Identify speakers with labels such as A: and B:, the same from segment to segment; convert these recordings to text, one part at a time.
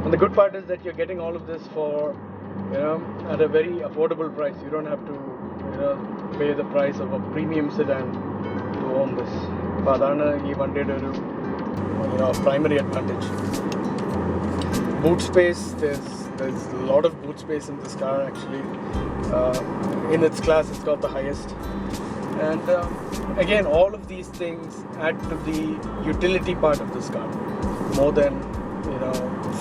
A: And the good part is that you're getting all of this for, at a very affordable price. You don't have to, pay the price of a premium sedan to own this. അപ്പോൾ അതാണ് ഈ വണ്ടിയുടെ ഒരു primary advantage. Boot space, there's a lot of boot space in this car actually. In its class, it's got the highest. And again, all of these things add to the utility part of this car more than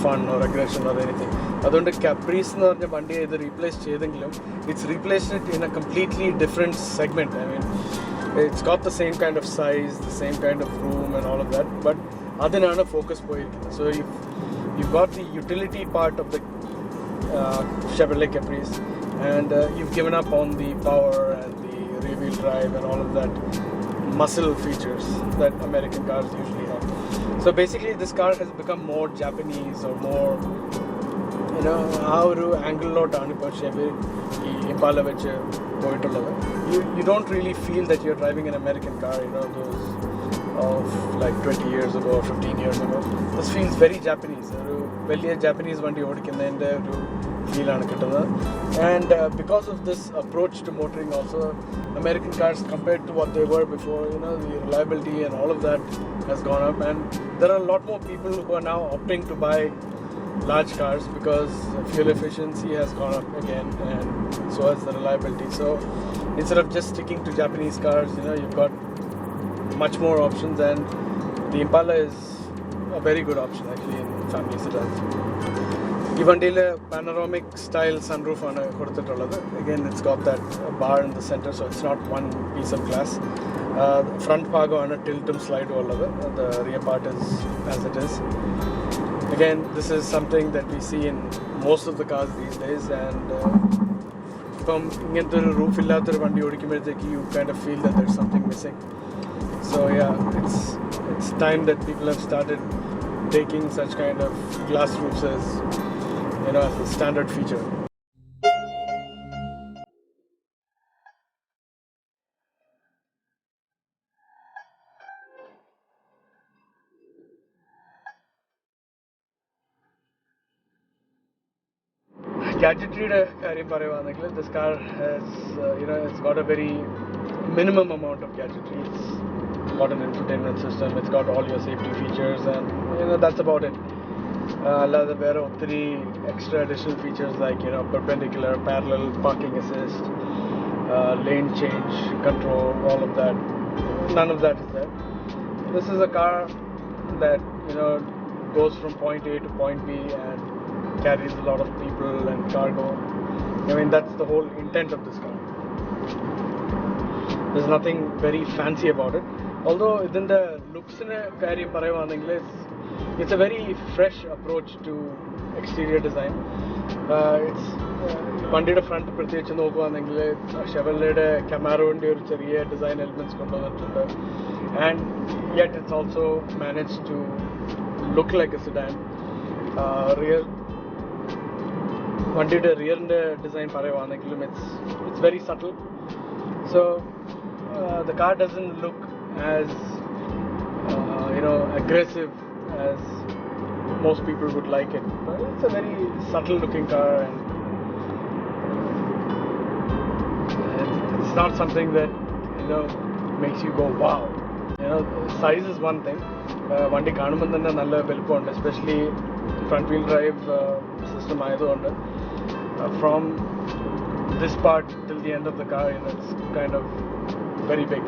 A: fun or aggression or anything. അതുകൊണ്ട് Caprice എന്ന് പറഞ്ഞ വണ്ടിയെ ഇത് replace ചെയ്തെങ്കിലും it's replaced it in a completely different segment. I mean, it's got the same kind of size, the same kind of room and all of that, but അതിനാണ് focus പോയിരിക്കുന്നത്. So you've got the utility part of the Chevrolet Caprice, and you've given up on the power and the rear-wheel drive and all of that muscle features that American cars usually have. So basically, this car has become more Japanese or more, ആ ഒരു ആംഗിളിലോട്ടാണ് ഇപ്പോൾ Chevy ഈ Impala വെച്ച് പോയിട്ടുള്ളത്. You don't really feel that you're driving an American car, those of like 20 years ago or 15 years ago. This feels very Japanese. ഒരു വലിയ Japanese വണ്ടി ഓടിക്കുന്നതിൻ്റെ ഒരു ഫീലാണ് കിട്ടുന്നത്. And because of this approach to motoring also, American cars compared to what they were before, the reliability and all of that has gone up, and there are a lot more people who are now opting to buy large cars because fuel efficiency has gone up again, and so has the reliability. So instead of just sticking to Japanese cars, you've got much more options, and the Impala is a very good option actually in family sedans. ഈ വണ്ടിയിൽ panoramic style sunroof ആണ് കൊടുത്തിട്ടുള്ളത്. Again, it's got that bar in the center, so it's not one piece of glass. Front ഭാഗമാണ് tiltum slide ഉള്ളത്. The rear part is as it is. Again, this is something that we see in most of the cars these days, and ഇപ്പം ഇങ്ങനത്തെ ഒരു roof ഇല്ലാത്തൊരു വണ്ടി ഓടിക്കുമ്പോഴത്തേക്ക് you kind of feel that there's something missing. So yeah, it's time that people have started taking such kind of glass roofs as as a standard feature. Gadgetryയുടെ കാര്യം പറയുവാണെങ്കിൽ this car has it's got a very minimum amount of gadgetry. It's got an infotainment system, it's got all your safety features, and that's about it. അല്ലാതെ വേറെ ഒത്തിരി extra additional features like perpendicular, parallel parking assist, lane change control, all of that. None of that is there. This is a car that goes from point A to point B and carries a lot of people and cargo. I mean, that's the whole intent of this car. There's nothing very fancy about it. Although in the looks in karyam parayuvaanengil, it's a very fresh approach to exterior design. It's വണ്ടിയുടെ front പ്രത്യേകിച്ച് നോക്കുവാണെങ്കിൽ ഷെവർലെയുടെ കമാരോൻ്റെ ഒരു ചെറിയ design elements കൊണ്ടുവന്നിട്ടുണ്ട്. And yet it's also manage to look like a sedan. Rear വണ്ടിയുടെ റിയറിൻ്റെ design പറയുവാണെങ്കിലും it's very subtle. So the car doesn't look as aggressive as most people would like it, but it's a very subtle looking car, and it's not something that makes you go wow. Size is one thing. വണ്ടി കാണുമ്പോൾ തന്നെ നല്ല വലുപ്പമുണ്ട്, especially front wheel drive system ആയതുകൊണ്ട് from this part till the end of the car, it's kind of very big.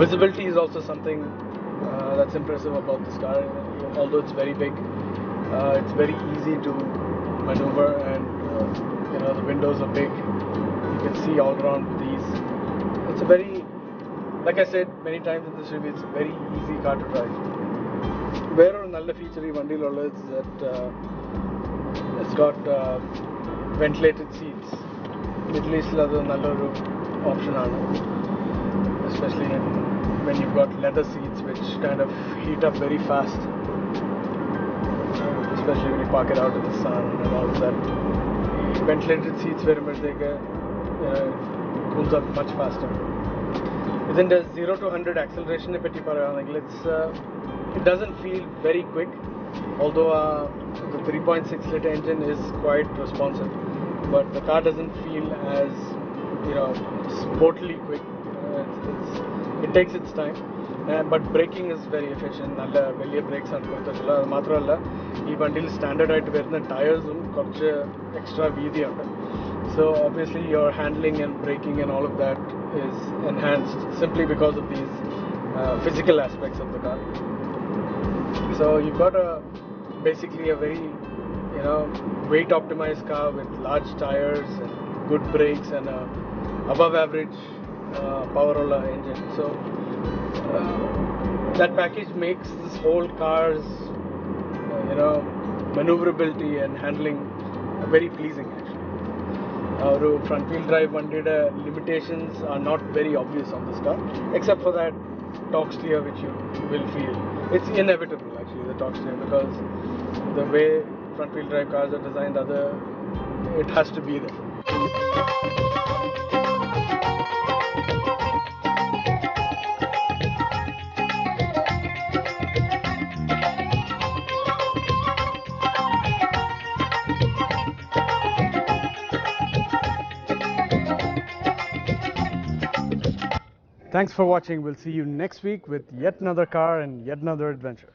A: Visibility is also something that's impressive about this car. Although it's very big, it's very easy to maneuver, and the windows are big. You can see all around with these. It's a very, like I said many times in this review, it's a very easy car to drive. Where another feature in Vandilola is that it's got ventilated seats. Middle East is another option, especially when you've got leather seats which kind of heat up very fast, especially when you park it out in the sun and all of that. Ventilated seats cools up much faster. Then there's 0 to 100 acceleration. It doesn't feel very quick, although the 3.6 liter engine is quite responsive, but the car doesn't feel as sportily quick. It takes its time, but braking is very efficient. Nalla velliya brakes aanu koduthulla. Adu mathralla ee vandil standard aayittu varuna tires korchu extra veethi undu. So obviously your handling and braking and all of that is enhanced simply because of these physical aspects of the car. So you've got basically a very weight optimized car with large tires and good brakes and above average power engine. So that package makes this whole car's maneuverability and handling very pleasing actually. Front wheel drive limitations are not very obvious on this car, except for that torque steer which you will feel. It's inevitable actually, the torque steer, because the way front wheel drive cars are designed, it has to be there. Thanks for watching. We'll see you next week with yet another car and yet another adventure.